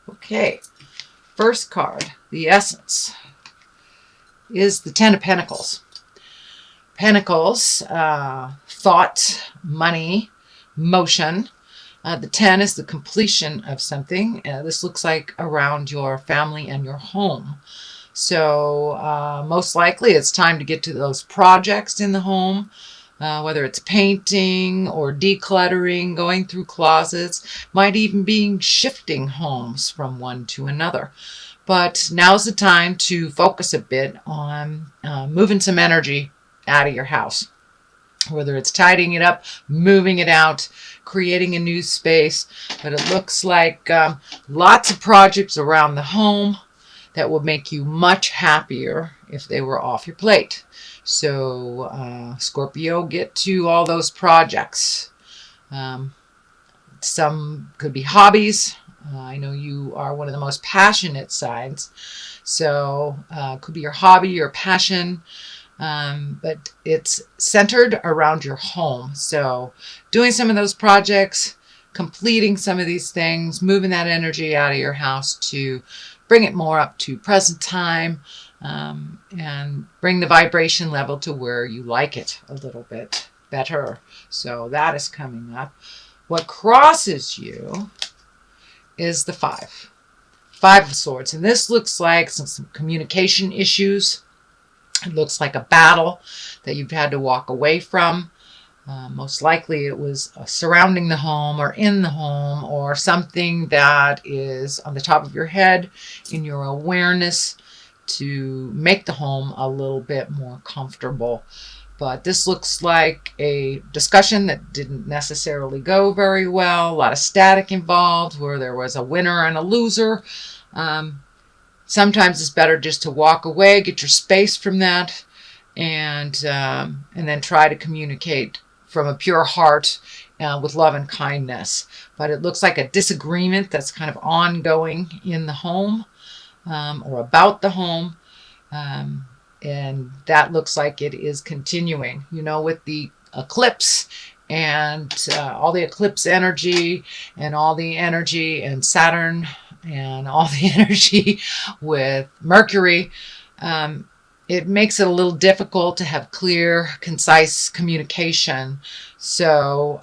Okay, first card, the essence, is the Ten of Pentacles. Pentacles, thought, money, motion. The 10 is the completion of something. This looks like around your family and your home. So most likely it's time to get to those projects in the home, whether it's painting or decluttering, going through closets, might even be shifting homes from one to another. But now's the time to focus a bit on moving some energy out of your house, whether it's tidying it up, moving it out, creating a new space. But it looks like lots of projects around the home that will make you much happier if they were off your plate. So Scorpio, get to all those projects. Some could be hobbies. I know you are one of the most passionate signs. So it could be your hobby, your passion. But it's centered around your home. So doing some of those projects, completing some of these things, moving that energy out of your house to bring it more up to present time, and bring the vibration level to where you like it a little bit better. So that is coming up. What crosses you is the Five of Swords. And this looks like some communication issues. It looks like a battle that you've had to walk away from. Most likely it was surrounding the home or in the home, or something that is on the top of your head in your awareness to make the home a little bit more comfortable. But this looks like a discussion that didn't necessarily go very well. A lot of static involved where there was a winner and a loser. Sometimes it's better just to walk away, get your space from that, and then try to communicate from a pure heart with love and kindness. But it looks like a disagreement that's kind of ongoing in the home, or about the home, and that looks like it is continuing. You know, with the eclipse and all the eclipse energy and all the energy and Saturn and all the energy with Mercury, it makes it a little difficult to have clear, concise communication. So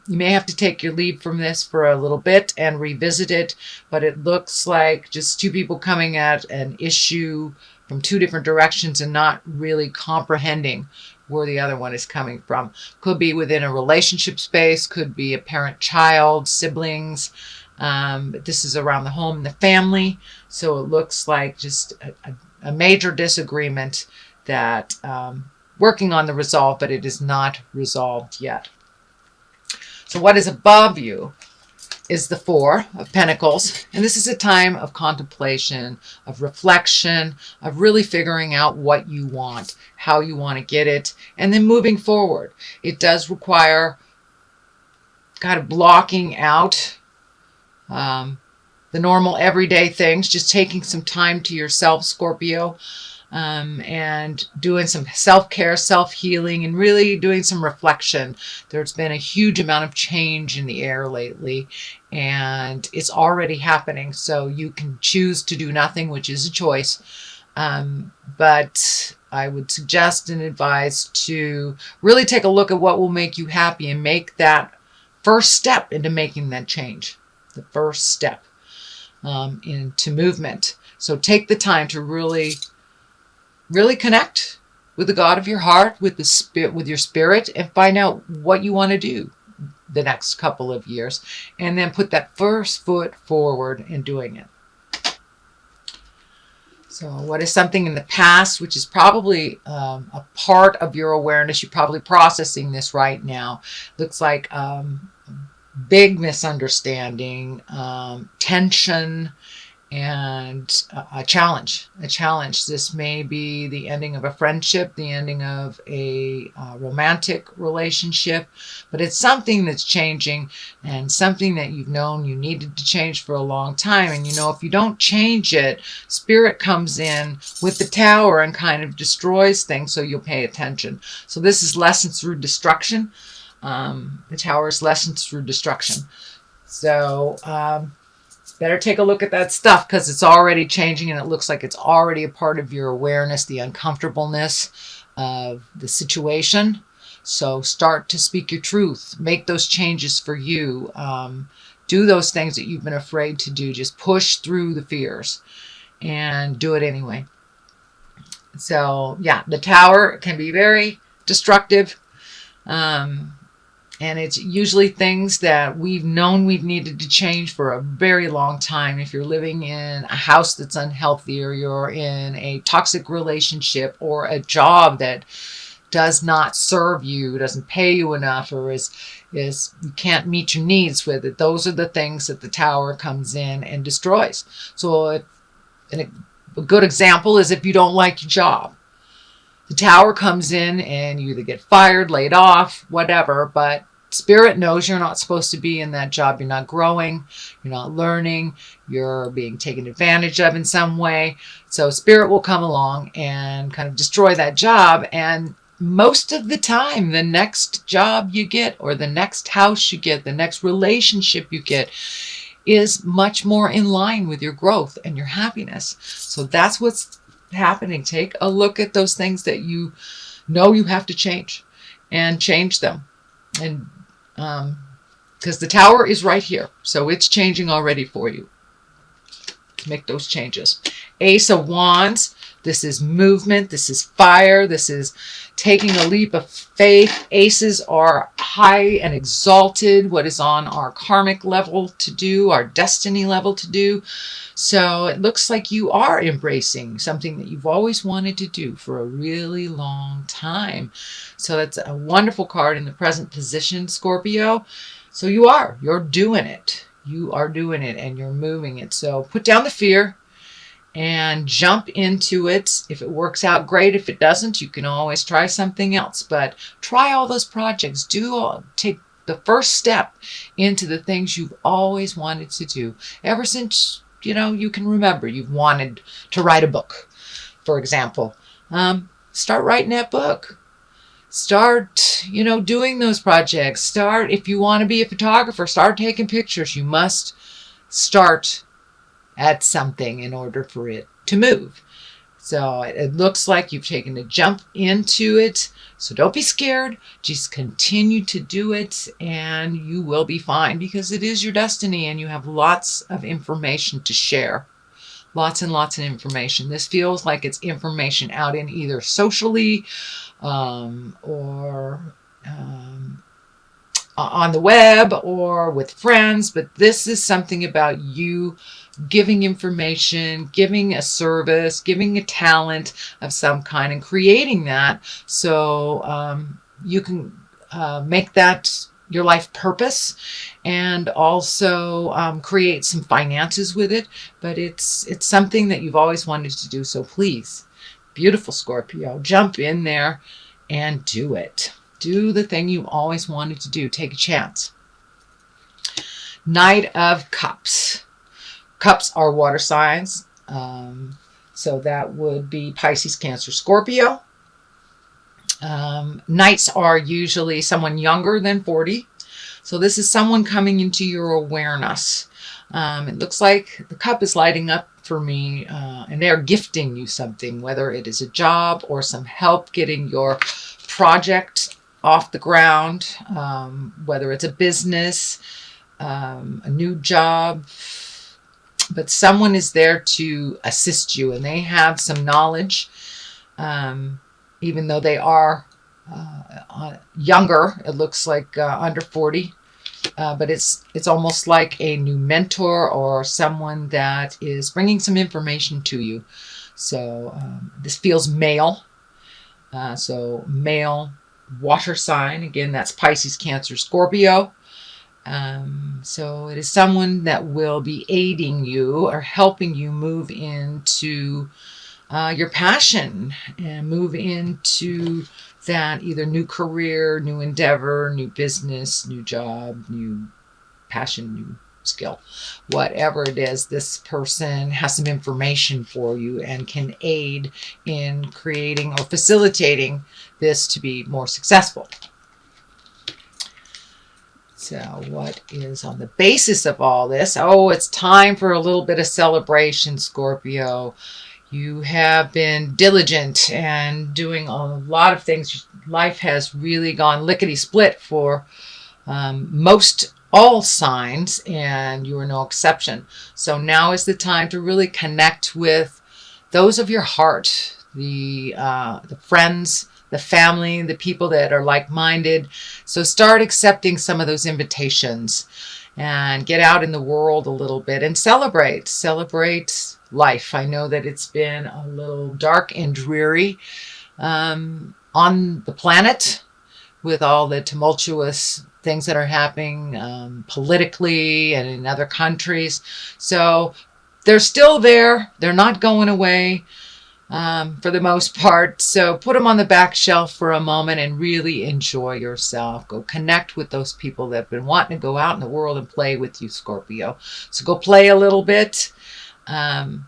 you may have to take your leave from this for a little bit and revisit it. But it looks like just two people coming at an issue from two different directions and not really comprehending where the other one is coming from. Could be within a relationship space, could be a parent-child, siblings. But this is around the home and the family. So it looks like just a major disagreement that working on the resolve, but it is not resolved yet. So what is above you is the Four of Pentacles. And this is a time of contemplation, of reflection, of really figuring out what you want, how you want to get it, and then moving forward. It does require kind of blocking out the normal everyday things, just taking some time to yourself, Scorpio, and doing some self-care, self-healing, and really doing some reflection. There's been a huge amount of change in the air lately, and it's already happening. So you can choose to do nothing, which is a choice. But I would suggest and advise to really take a look at what will make you happy and make that first step into making that change. The first step into movement. So take the time to really connect with the God of your heart, with the spirit, with your spirit, and find out what you want to do the next couple of years, and then put that first foot forward in doing it. So what is something in the past, which is probably a part of your awareness, you're probably processing this right now. Looks like big misunderstanding, tension, and a challenge. This may be the ending of a friendship, the ending of a romantic relationship, but it's something that's changing and something that you've known you needed to change for a long time. And you know, if you don't change it, Spirit comes in with the Tower and kind of destroys things, so you'll pay attention. So this is lessons through destruction. The Tower is lessons through destruction. So Better take a look at that stuff because it's already changing and it looks like it's already a part of your awareness, the uncomfortableness of the situation. So start to speak your truth. Make those changes for you. Do those things that you've been afraid to do. Just push through the fears and do it anyway. So yeah, the Tower can be very destructive. And it's usually things that we've known we've needed to change for a very long time. If you're living in a house that's unhealthy, or you're in a toxic relationship, or a job that does not serve you, doesn't pay you enough, or is you can't meet your needs with it, those are the things that the Tower comes in and destroys. So a good example is if you don't like your job. The Tower comes in and you either get fired, laid off, whatever, but Spirit knows you're not supposed to be in that job. You're not growing, you're not learning, you're being taken advantage of in some way. So Spirit will come along and kind of destroy that job. And most of the time, the next job you get, or the next house you get, the next relationship you get, is much more in line with your growth and your happiness. So that's what's happening. Take a look at those things that you know you have to change, and change them. And because the Tower is right here, so it's changing already for you. Make those changes. Ace of Wands. This is movement. This is fire. This is taking a leap of faith. Aces are high and exalted, what is on our karmic level to do, our destiny level to do. So it looks like you are embracing something that you've always wanted to do for a really long time. So that's a wonderful card in the present position, Scorpio. So you're doing it. You are doing it and you're moving it. So put down the fear and jump into it. If it works out, great. If it doesn't, you can always try something else. But try all those projects. Take the first step into the things you've always wanted to do. Ever since, you can remember, you've wanted to write a book, for example. Start writing that book. Start, doing those projects. If you want to be a photographer, start taking pictures. You must start at something in order for it to move. So it looks like you've taken a jump into it. So don't be scared. Just continue to do it and you will be fine, because it is your destiny and you have lots of information to share. Lots and lots of information. This feels like it's information out in either socially or on the web or with friends, but this is something about you giving information, giving a service, giving a talent of some kind, and creating that so you can make that your life purpose, and also create some finances with it. But it's something that you've always wanted to do. So please, beautiful Scorpio, jump in there and do it. Do the thing you always wanted to do. Take a chance. Knight of Cups. Cups are water signs. So that would be Pisces, Cancer, Scorpio. Knights are usually someone younger than 40. So this is someone coming into your awareness. It looks like the cup is lighting up for me, and they're gifting you something, whether it is a job or some help getting your project off the ground, whether it's a business, a new job. But someone is there to assist you, and they have some knowledge, even though they are younger. It looks like under 40, but it's almost like a new mentor or someone that is bringing some information to you. So this feels male. So male water sign. Again, that's Pisces, Cancer, Scorpio. So it is someone that will be aiding you or helping you move into your passion and move into that either new career, new endeavor, new business, new job, new passion, new skill. Whatever it is, this person has some information for you and can aid in creating or facilitating this to be more successful. So what is on the basis of all this? Oh, it's time for a little bit of celebration, Scorpio. You have been diligent and doing a lot of things. Life has really gone lickety-split for most all signs, and you are no exception. So now is the time to really connect with those of your heart, the friends, the family, the people that are like-minded. So start accepting some of those invitations and get out in the world a little bit and celebrate life. I know that it's been a little dark and dreary on the planet with all the tumultuous things that are happening politically and in other countries. So they're still there. They're not going away for the most part. So put them on the back shelf for a moment and really enjoy yourself. Go connect with those people that have been wanting to go out in the world and play with you, Scorpio. So go play a little bit and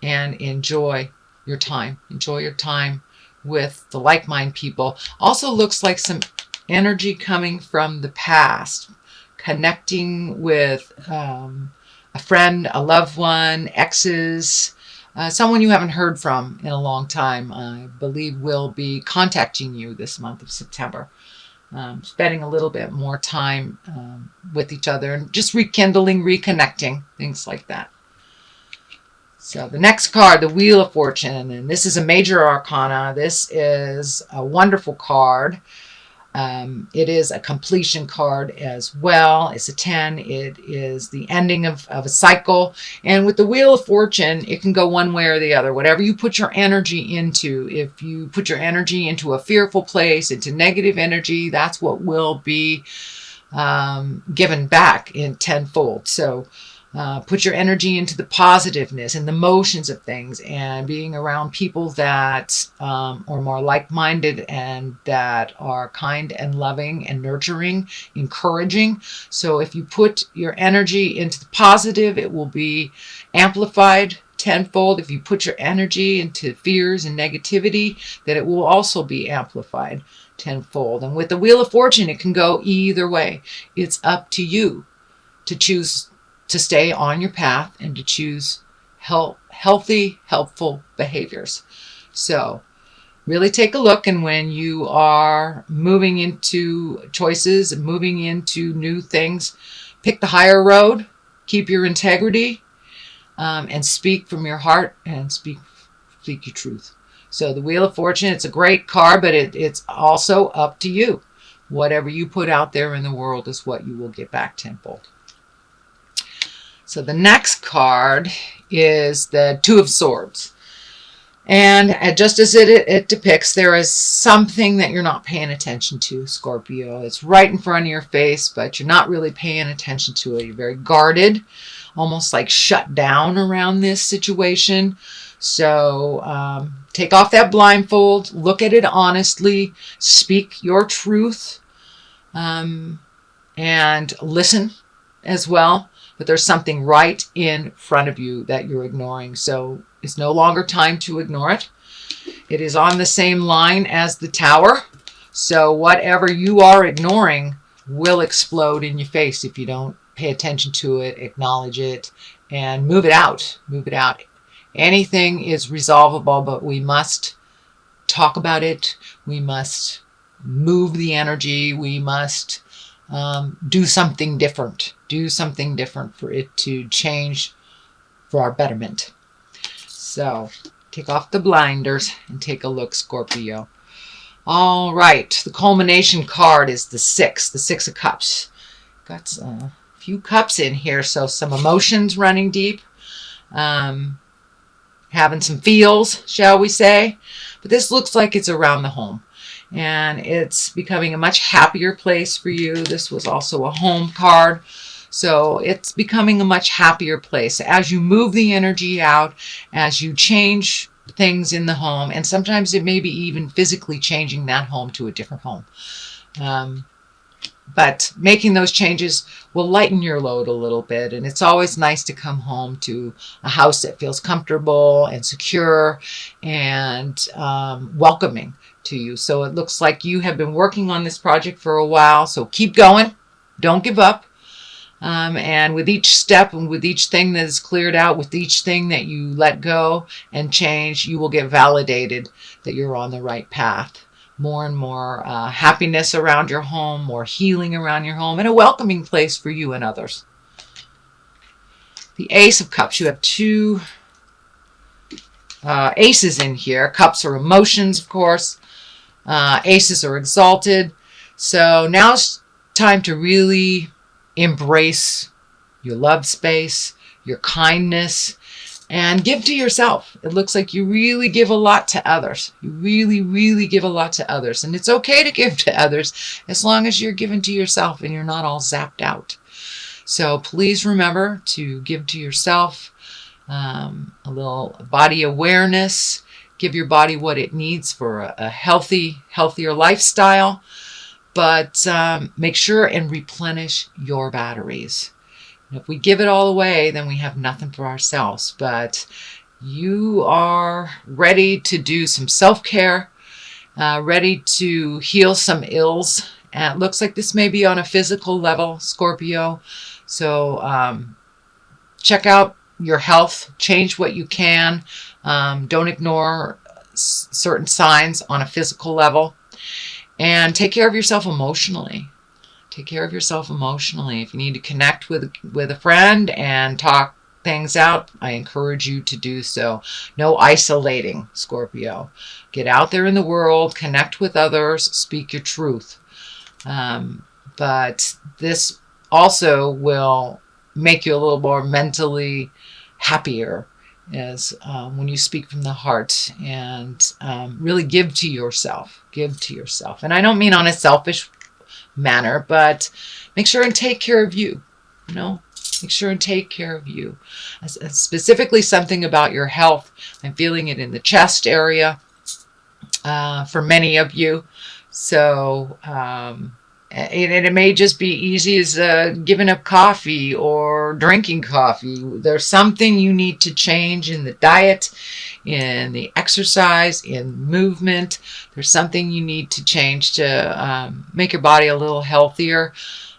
enjoy your time. Enjoy your time with the like-minded people. Also looks like some energy coming from the past, connecting with a friend, a loved one, exes, someone you haven't heard from in a long time. I believe will be contacting you this month of September. Spending a little bit more time with each other and just rekindling, reconnecting, things like that. So the next card, the Wheel of Fortune, and this is a major arcana. This is a wonderful card. It is a completion card as well. It's a 10. It is the ending of a cycle. And with the Wheel of Fortune, it can go one way or the other. Whatever you put your energy into, if you put your energy into a fearful place, into negative energy, that's what will be given back in tenfold. So put your energy into the positiveness and the motions of things and being around people that are more like-minded and that are kind and loving and nurturing, encouraging. So if you put your energy into the positive, it will be amplified tenfold. If you put your energy into fears and negativity, that it will also be amplified tenfold. And with the Wheel of Fortune, it can go either way. It's up to you to choose to stay on your path and to choose healthy, helpful behaviors. So really take a look, and when you are moving into choices and moving into new things, pick the higher road, keep your integrity, and speak from your heart and speak your truth. So the Wheel of Fortune, it's a great card, but it's also up to you. Whatever you put out there in the world is what you will get back tenfold. So the next card is the Two of Swords. And just as it depicts, there is something that you're not paying attention to, Scorpio. It's right in front of your face, but you're not really paying attention to it. You're very guarded, almost like shut down around this situation. So take off that blindfold, look at it honestly, speak your truth, and listen as well. But there's something right in front of you that you're ignoring. So it's no longer time to ignore it. It is on the same line as the Tower. So whatever you are ignoring will explode in your face if you don't pay attention to it, acknowledge it, and move it out. Move it out. Anything is resolvable, but we must talk about it. We must move the energy. We must do something different. Do something different for it to change for our betterment. So take off the blinders and take a look, Scorpio. All right. The culmination card is the Six of Cups. Got a few cups in here, so some emotions running deep. Having some feels, shall we say. But this looks like it's around the home. And it's becoming a much happier place for you. This was also a home card. So it's becoming a much happier place as you move the energy out, as you change things in the home. And sometimes it may be even physically changing that home to a different home. But making those changes will lighten your load a little bit. And it's always nice to come home to a house that feels comfortable and secure and welcoming to you. So it looks like you have been working on this project for a while. So keep going. Don't give up. And with each step and with each thing that is cleared out, with each thing that you let go and change, you will get validated that you're on the right path. More and more happiness around your home, more healing around your home, and a welcoming place for you and others. The Ace of Cups. You have two aces in here. Cups are emotions, of course. Aces are exalted. So now it's time to really embrace your love space, your kindness, and give to yourself. It looks like you really give a lot to others. You really, really give a lot to others. And it's okay to give to others as long as you're giving to yourself and you're not all zapped out. So please remember to give to yourself, a little body awareness. Give your body what it needs for a healthier lifestyle. But make sure and replenish your batteries. If we give it all away, then we have nothing for ourselves. But you are ready to do some self-care, ready to heal some ills. And it looks like this may be on a physical level, Scorpio. So check out your health, change what you can. Don't ignore certain signs on a physical level. And take care of yourself emotionally. Take care of yourself emotionally. If you need to connect with a friend and talk things out, I encourage you to do so. No isolating, Scorpio. Get out there in the world, connect with others, speak your truth. But this also will make you a little more mentally happier as when you speak from the heart and really give to yourself. Give to yourself. And I don't mean on a selfish manner, but make sure and take care of you. You know, make sure and take care of you. Specifically something about your health. I'm feeling it in the chest area for many of you. So it may just be easy as giving up coffee or drinking coffee. There's something you need to change in the diet, in the exercise, in movement. There's something you need to change to make your body a little healthier.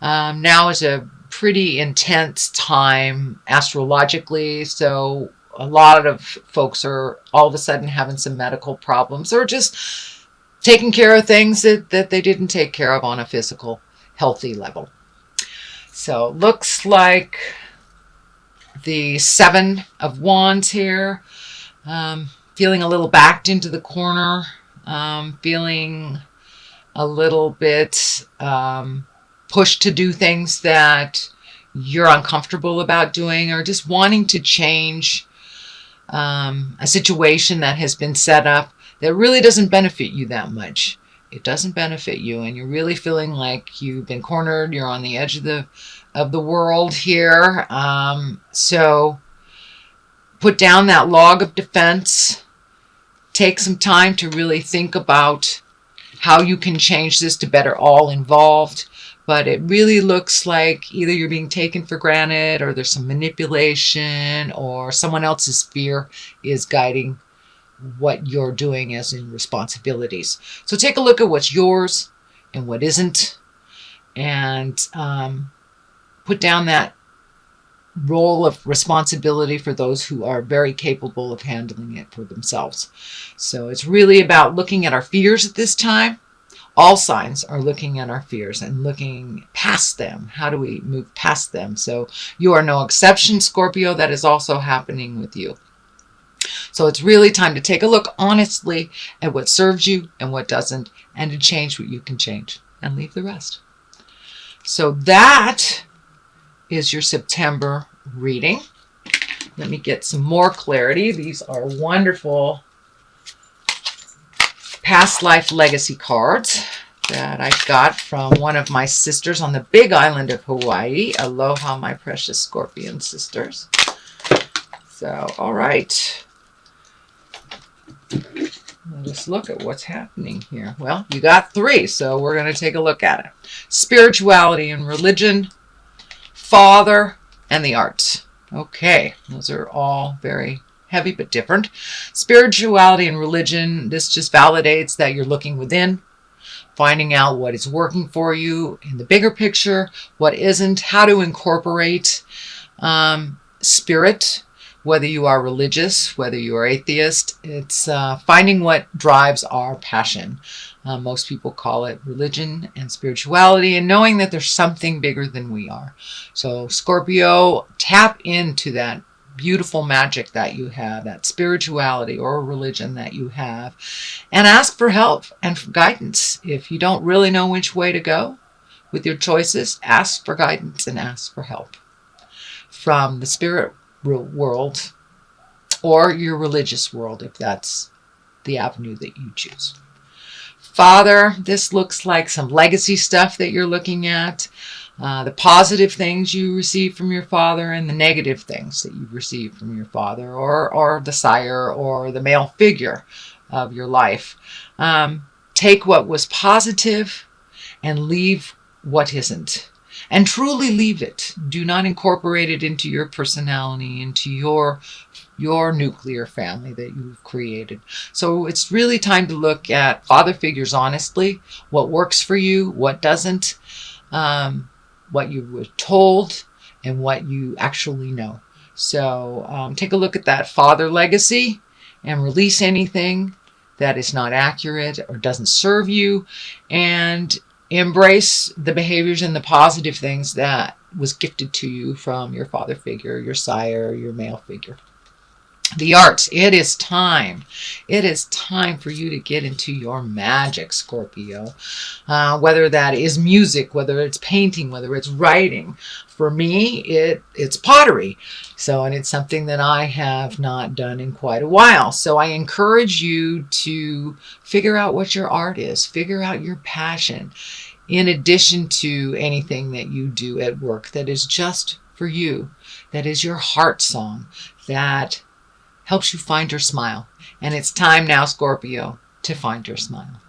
Now is a pretty intense time astrologically, so a lot of folks are all of a sudden having some medical problems or just taking care of things that they didn't take care of on a physical, healthy level. So looks like the Seven of Wands here. Feeling a little backed into the corner. Feeling a little bit pushed to do things that you're uncomfortable about doing, or just wanting to change a situation that has been set up that really doesn't benefit you that much. It doesn't benefit you, and you're really feeling like you've been cornered. You're on the edge of the world here. So put down that log of defense. Take some time to really think about how you can change this to better all involved. But it really looks like either you're being taken for granted, or there's some manipulation, or someone else's fear is guiding what you're doing as in responsibilities. So take a look at what's yours and what isn't, and put down that role of responsibility for those who are very capable of handling it for themselves. So it's really about looking at our fears at this time. All signs are looking at our fears and looking past them. How do we move past them? So you are no exception, Scorpio. That is also happening with you. So it's really time to take a look honestly at what serves you and what doesn't, and to change what you can change and leave the rest. So that is your September reading. Let me get some more clarity. These are wonderful past life legacy cards that I got from one of my sisters on the big island of Hawaii. Aloha, my precious Scorpion sisters. So, all right. Let's look at what's happening here. Well, you got 3, so we're going to take a look at it. Spirituality and religion, father, and the arts. Okay, those are all very heavy but different. Spirituality and religion, this just validates that you're looking within. finding out what is working for you in the bigger picture, what isn't, how to incorporate spirit, whether you are religious, whether you are atheist. It's finding what drives our passion. Most people call it religion and spirituality, and knowing that there's something bigger than we are. So Scorpio, tap into that beautiful magic that you have, that spirituality or religion that you have, and ask for help and for guidance. If you don't really know which way to go with your choices, ask for guidance and ask for help from the spirit world or your religious world, if that's the avenue that you choose. Father, this looks like some legacy stuff that you're looking at. The positive things you receive from your father and the negative things that you receive from your father or the sire or the male figure of your life. Take what was positive and leave what isn't. And truly leave it. Do not incorporate it into your personality, into your nuclear family that you've created. So it's really time to look at father figures honestly, what works for you, what doesn't, what you were told, and what you actually know. So take a look at that father legacy and release anything that is not accurate or doesn't serve you, and embrace the behaviors and the positive things that was gifted to you from your father figure, your sire, your male figure. The arts, it is time. It is time for you to get into your magic, Scorpio. Whether that is music, whether it's painting, whether it's writing. For me, it's pottery. And it's something that I have not done in quite a while. So I encourage you to figure out what your art is. Figure out your passion. In addition to anything that you do at work that is just for you. That is your heart song. That helps you find your smile. And it's time now, Scorpio, to find your smile.